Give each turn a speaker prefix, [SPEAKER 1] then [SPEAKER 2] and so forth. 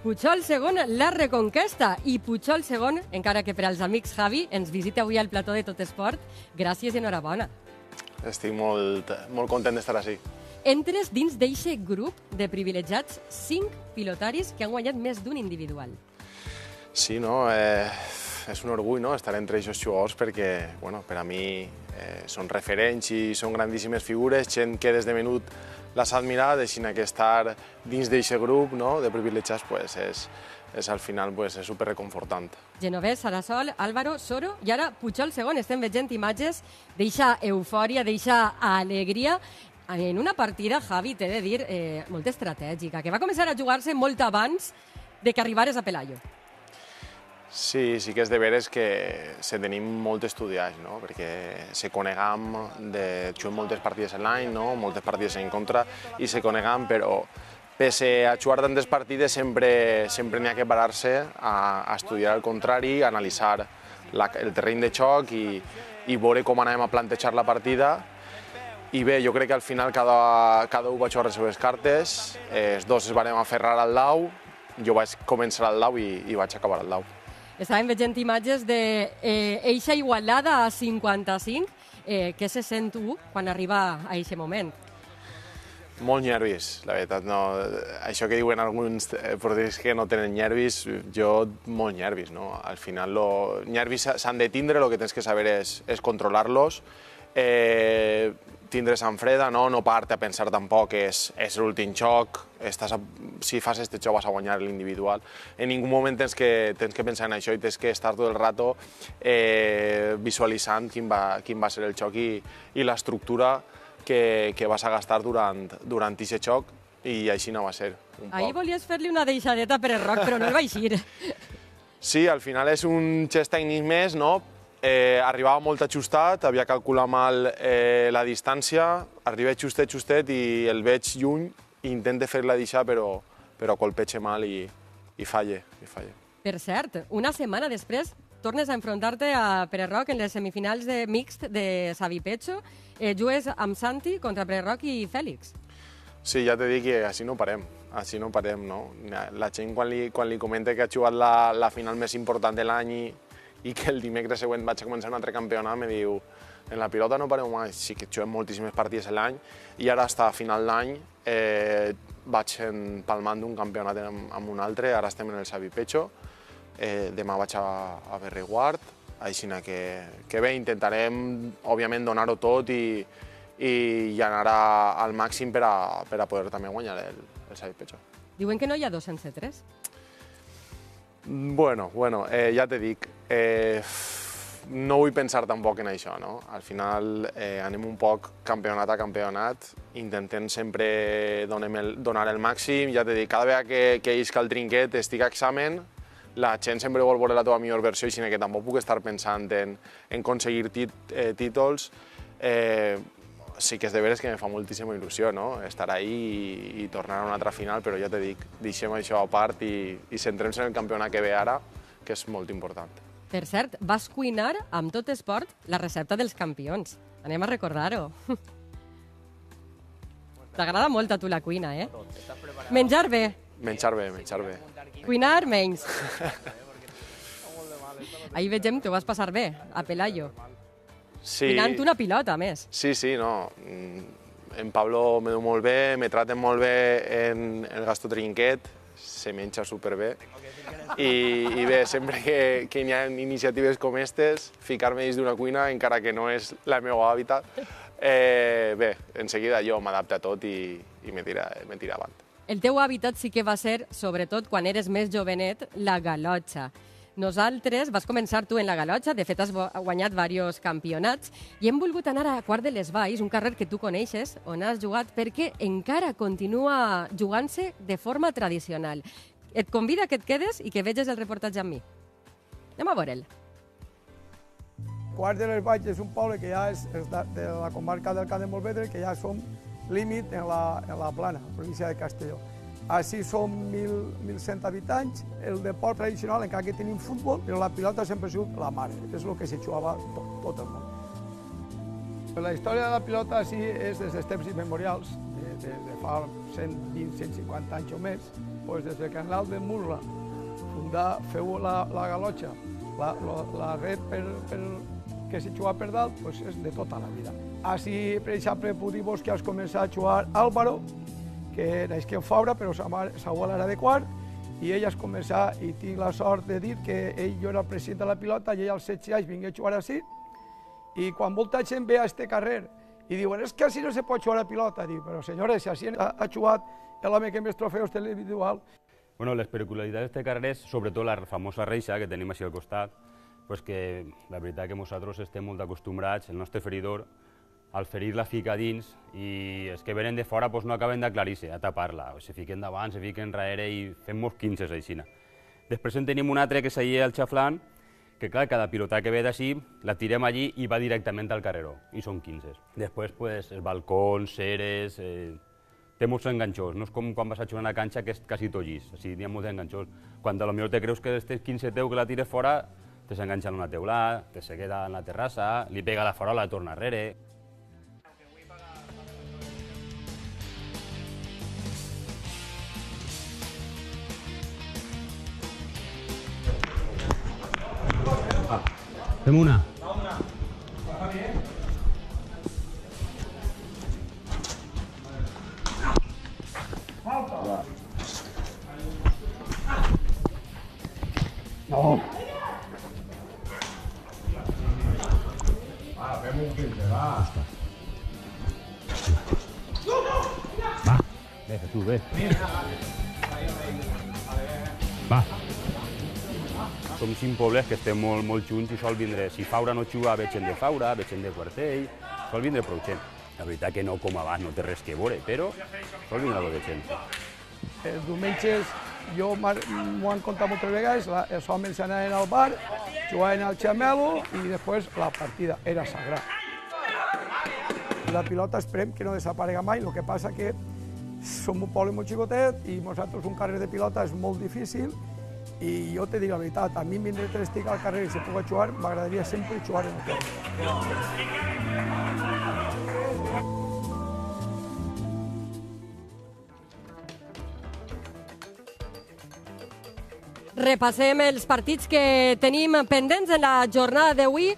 [SPEAKER 1] Pujol segon, la reconquesta. I Pujol segon, encara que per als amics Javi, ens visita avui al plató de Tot Esport. Gràcies i enhorabona.
[SPEAKER 2] Estic molt content d'estar ací.
[SPEAKER 1] Entres dins d'eixe grup de privilegiats 5 pilotaris que han guanyat més d'un individual.
[SPEAKER 2] Sí, no? És un orgull, no?, estar entre aquests jugadors perquè, bueno, per a mi són referents i són grandíssimes figures, gent que des de menut les ha admirat, així que estar dins d'aquest grup, no?, de privilegiats pues, és al final pues, és superreconfortant.
[SPEAKER 1] Genovès, Sarasol, Álvaro, Soro i ara Pujol segon. Estem veient imatges d'eixa eufòria, d'eixa alegria en una partida, Javi, t'he de dir, molt estratègica, que va començar a jugar-se molt abans de que arribares a Pelayo.
[SPEAKER 2] Sí, sí que és de veres que se tenim molt estudiats, no?, perquè se conegam, juguem moltes partides en l'any, no?, moltes partides en contra, i se conegam, però pese a jugar tantes partides sempre n'hi ha que parar-se a estudiar el contrari, a analitzar el terreny de xoc i veure com anem a plantejar la partida. I bé, jo crec que al final cada un va jugar les seves cartes, els dos es van aferrar al dau, jo vaig començar al dau i vaig acabar al dau.
[SPEAKER 1] Estàvem veient imatges d'eixa igualada a 55. Què se sent tu quan arriba a aquest moment?
[SPEAKER 2] Molt nervis, la veritat. No. Això que diuen alguns porters que no tenen nervis, jo molt nervis. No? Al final, nervis s'han de tindre, el que tens que saber és controlar-los, tindre's en freda, no part a pensar tampoc que és l'últim xoc, si fas este xoc vas a guanyar l'individual. En ningú moment tens que pensar en això i tens que estar tot el rato visualitzant quin va ser el xoc i l'estructura que vas a gastar durant aquest xoc, i així no va ser.
[SPEAKER 1] Ahir volies fer-li una deixadeta per el Roc, però no el va eixir.
[SPEAKER 2] Sí, al final és un gest tècnic més, no? Arribava molt ajustat, havia calculat mal la distància, arriba justet i el veig lluny i intento fer-la deixar, però colpeja mal i falle.
[SPEAKER 1] Per cert, una setmana després tornes a enfrontar-te a Pere Roc en les semifinals de mixt de Xavi Pecho. Jugues amb Santi contra Pere Roc i Fèlix.
[SPEAKER 2] Sí, ja t'he dit que així no parem, no? La gent quan li comenta que ha jugat la final més important de l'any i que el dimecres següent vaig a començar un altre campionat, me diu, en la pilota no pareu mai, sí que juguem moltíssimes partides a l'any i ara fins a final d'any vaig empalmant d'un campionat amb un altre, ara estem en el Xavi Pecho, demà vaig a Berreguard, així que bé, intentarem, òbviament, donar-ho tot i anar al màxim per a poder també guanyar el Xavi Pecho.
[SPEAKER 1] Diuen que no hi ha 2 sense 3.
[SPEAKER 2] Bueno, ja t'he dit, no vull pensar tampoc en això, no? Al final anem un poc campionat a campionat, intentem sempre donar el màxim, ja t'he dit, cada vegada que isca el trinquet estic a examen, la gent sempre vol veure la teva millor versió, així que tampoc puc estar pensant en aconseguir títols. Sí que és de veres que em fa moltíssima il·lusió, no?, estar ahí i tornar a una altra final, però ja t'he dit, deixem això a part i centrem-se en el campionat que ve ara, que és molt important. Per
[SPEAKER 1] cert, vas cuinar amb Tot Esport la recepta dels campions. Anem a recordar-ho. T'agrada molt a tu la cuina, eh? Menjar bé.
[SPEAKER 2] Menjar bé.
[SPEAKER 1] Cuinar menys. Ahir veiem que ho vas passar bé, a Pelayo.
[SPEAKER 2] Sí.
[SPEAKER 1] Cuinant una pilota, a més.
[SPEAKER 2] Sí, no. En Pablo me du molt bé, me traten molt bé en el Gasto Trinquet, se menja superbé. I bé, sempre que hi ha iniciatives com aquestes, ficar-me dins d'una cuina, encara que no és el meu hàbitat, bé, en seguida jo m'adapto a tot i me tira avant.
[SPEAKER 1] El teu hàbitat sí que va ser, sobretot quan eres més jovenet, la galotxa. Nosaltres, vas començar tu en la galotxa, de fet has guanyat diversos campionats, i hem volgut anar a Quart de les Valls, un carrer que tu coneixes, on has jugat, perquè encara continua jugant-se de forma tradicional. Et convida que et quedes i que veges el reportatge amb mi. Anem a veure'l.
[SPEAKER 3] Quart de les Valls és un poble que ja és de la comarca del Camp de Morvedre, que ja som límit en la Plana, província de Castelló. Així som 1.100 habitants, el deport tradicional, encara que tenim futbol, però la pilota sempre ha sigut la mare, és el que se jugava tot el món. La història de la pilota sí és des dels temps immemorials, de fa 120, 150 anys o més, doncs des del canal de Murla feu la galotxa, la red que s'hi juga per dalt, doncs és de tota la vida. Així, per exemple, puc dir-vos que has començat a jugar Álvaro, que nasqué en Fabra, però sa abuela era de Quart, i ell has començat, i tinc la sort de dir que jo era el president de la pilota, i ell als 16 anys vingué a jugar així, i quan molta gent ve a este carrer i diuen, és que així no se pot jugar a pilota, dic, però senyores, si així ha jugat l'home que més trofeus té l'individual.
[SPEAKER 4] Bueno, les peculiaritats d'este carrer és sobretot la famosa reixa que tenim així al costat, pues que la veritat que nosaltres estem molt acostumbrats, el nostre feridor, al ferir la fica dins i els que venen de fora no acaben d'aclarir-se, a tapar-la. Se fiquen davant, se fiquen darrere i fem molts 15 així. Després en tenim un altre que s'allia al xaflán, que clar, cada pilota que ve d'ací la tirem allí i va directament al carreró, i són 15. Després, pues, els balcons, ceres, té molts enganxós, no és com quan vas a jugar a una canxa que és quasi tot llis, així n'hi ha molts enganxós. Quan potser te creus que estes 15 teu que la tires fora, te s'enganxa en una teulada, te se queda en la terrassa, li pega la farola i torna arrere. Fem una.
[SPEAKER 3] No.
[SPEAKER 5] Va, fem un 15, va.
[SPEAKER 4] Va, ve, Jesús, ve. Va. Som 5 pobles que estem molt junts i sol vindre, si Faura no juga, veig gent de Faura, veig gent de Quartell, sol vindre prou gent. La veritat que no com abans, no té res que veure, però sol vindre algo de gent.
[SPEAKER 3] Els diumenges jo m'ho han contat moltes vegades, els homes anaven al bar, jugaven al xamelo i després la partida era sagrada. La pilota esperem que no desaparega mai, el que passa que som un poble molt xicotet i nosaltres un carrer de pilota és molt difícil i jo te dic la veritat, a mi mentre estic al carrer i se pugui jugar, m'agradaria sempre jugar en el camp.
[SPEAKER 1] Repassem els partits que tenim pendents en la jornada d'avui.